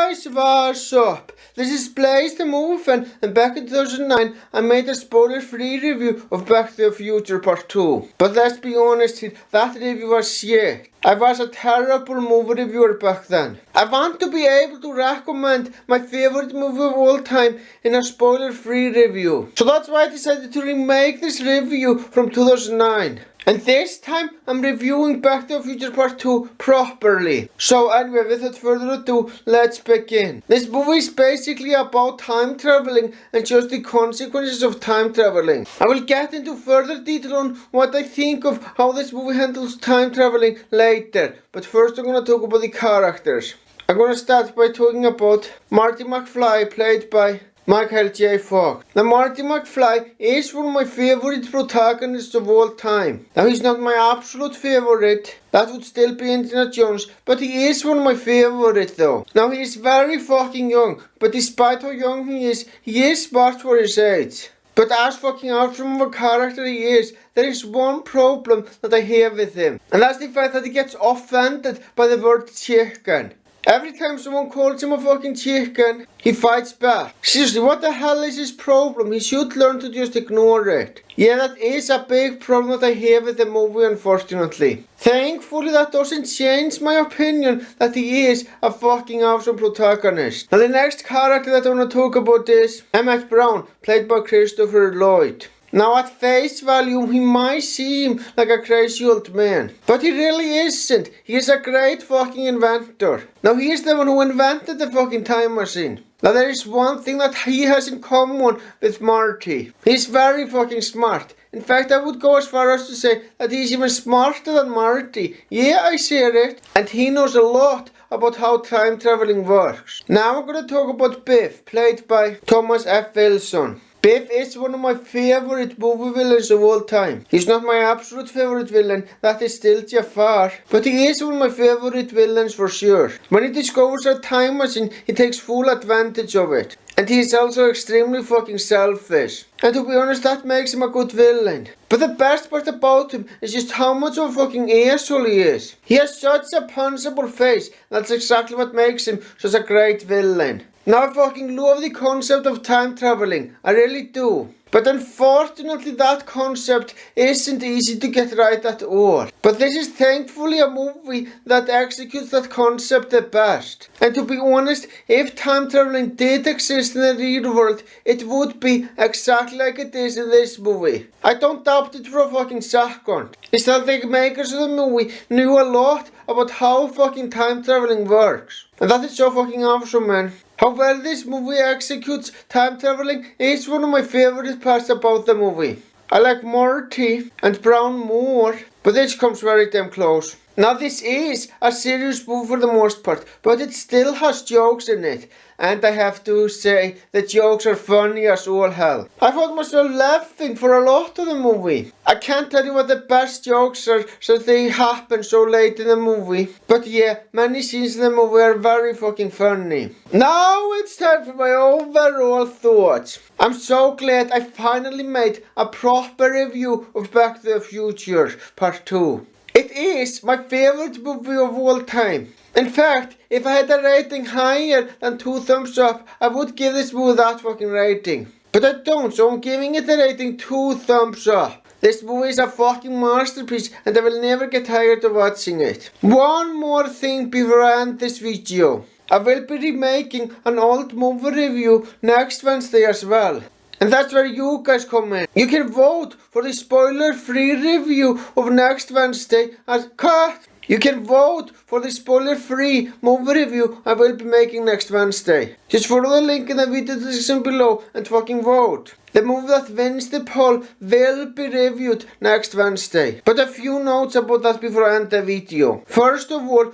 guys, what's up? This is Blaze the movie fan, and back in 2009 I made a spoiler-free review of Back to the Future Part 2. But let's be honest here, that review was shit. I was a terrible movie reviewer back then. I want to be able to recommend my favorite movie of all time in a spoiler-free review. So that's why I decided to remake this review from 2009. And this time I'm reviewing Back to the Future Part 2 properly. So anyway, without further ado, let's begin. This movie is basically about time traveling and just the consequences of time traveling. I will get into further detail on what I think of how this movie handles time traveling later. But first I'm gonna talk about the characters. I'm gonna start by talking about Marty McFly, played by Michael J. Fox. Now Marty McFly is one of my favorite protagonists of all time. Now he's not my absolute favorite, that would still be Indiana Jones, but he is one of my favorite though. Now he is very fucking young, but despite how young he is smart for his age. But as fucking awesome of a character he is, there is one problem that I have with him. And that's the fact that he gets offended by the word chicken. Every time someone calls him a fucking chicken, he fights back. Seriously, what the hell is his problem? He should learn to just ignore it. Yeah, that is a big problem that I have with the movie, unfortunately. Thankfully, that doesn't change my opinion that he is a fucking awesome protagonist. Now, the next character that I want to talk about is Emmett Brown, played by Christopher Lloyd. Now at face value he might seem like a crazy old man, but he really isn't. He is a great fucking inventor. Now he is the one who invented the fucking time machine. Now there is one thing that he has in common with Marty. He's very fucking smart. In fact, I would go as far as to say that he's even smarter than Marty. Yeah, I say it. And he knows a lot about how time traveling works. Now I'm gonna talk about Biff, played by Thomas F. Wilson. Biff is one of my favorite movie villains of all time. He's not my absolute favorite villain, that is still Jafar, but he is one of my favorite villains for sure. When he discovers a time machine, he takes full advantage of it. And he is also extremely fucking selfish. And to be honest, that makes him a good villain. But the best part about him is just how much of a fucking asshole he is. He has such a punchable face, that's exactly what makes him such a great villain. Now I fucking love the concept of time traveling, I really do. But unfortunately that concept isn't easy to get right at all. But this is thankfully a movie that executes that concept the best. And to be honest, if time traveling did exist in the real world, it would be exactly like it is in this movie. I don't doubt it for a fucking second. It's that the makers of the movie knew a lot about how fucking time traveling works. And that is so fucking awesome, man. How well this movie executes time traveling is one of my favorite parts about the movie. I like Marty and Brown more, but this comes very damn close. Now this is a serious movie for the most part, but it still has jokes in it. And I have to say, the jokes are funny as all hell. I found myself laughing for a lot of the movie. I can't tell you what the best jokes are since they happen so late in the movie. But yeah, many scenes in the movie are very fucking funny. Now it's time for my overall thoughts. I'm so glad I finally made a proper review of Back to the Future Part 2. It is my favorite movie of all time. In fact, if I had a rating higher than 2 thumbs up, I would give this movie that fucking rating. But I don't, so I'm giving it a rating 2 thumbs up. This movie is a fucking masterpiece and I will never get tired of watching it. One more thing before I end this video. I will be remaking an old movie review next Wednesday as well. And that's where you guys come in. You can vote for the spoiler-free review of next Wednesday as cut. You can vote for the spoiler-free movie review I will be making next Wednesday. Just follow the link in the video description below and fucking vote. The movie that wins the poll will be reviewed next Wednesday. But a few notes about that before I end the video. First of all,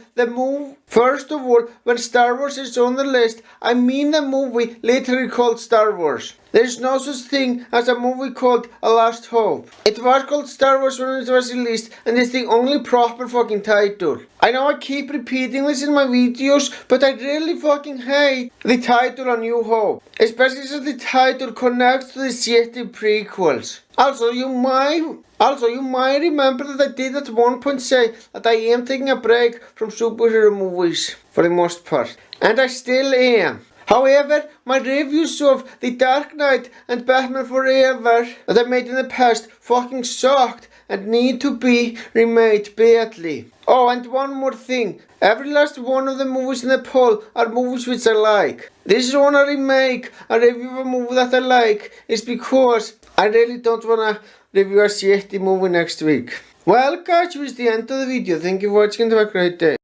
when Star Wars is on the list, I mean the movie literally called Star Wars. There is no such thing as a movie called A Last Hope. It was called Star Wars when it was released and it's the only proper fucking title. I know I keep repeating this in my videos, but I really fucking hate the title A New Hope. Especially since the title connects to the shitty prequels. Also, you might remember that I did at one point say that I am taking a break from superhero movies. for the most part. And I still am. However, my reviews of The Dark Knight and Batman Forever that I made in the past fucking sucked and need to be remade badly. Oh, and one more thing. Every last one of the movies in the poll are movies which I like. This is when I remake a review of a movie that I like is because I really don't wanna review a shitty movie next week. Well guys, this is the end of the video. Thank you for watching and have a great day.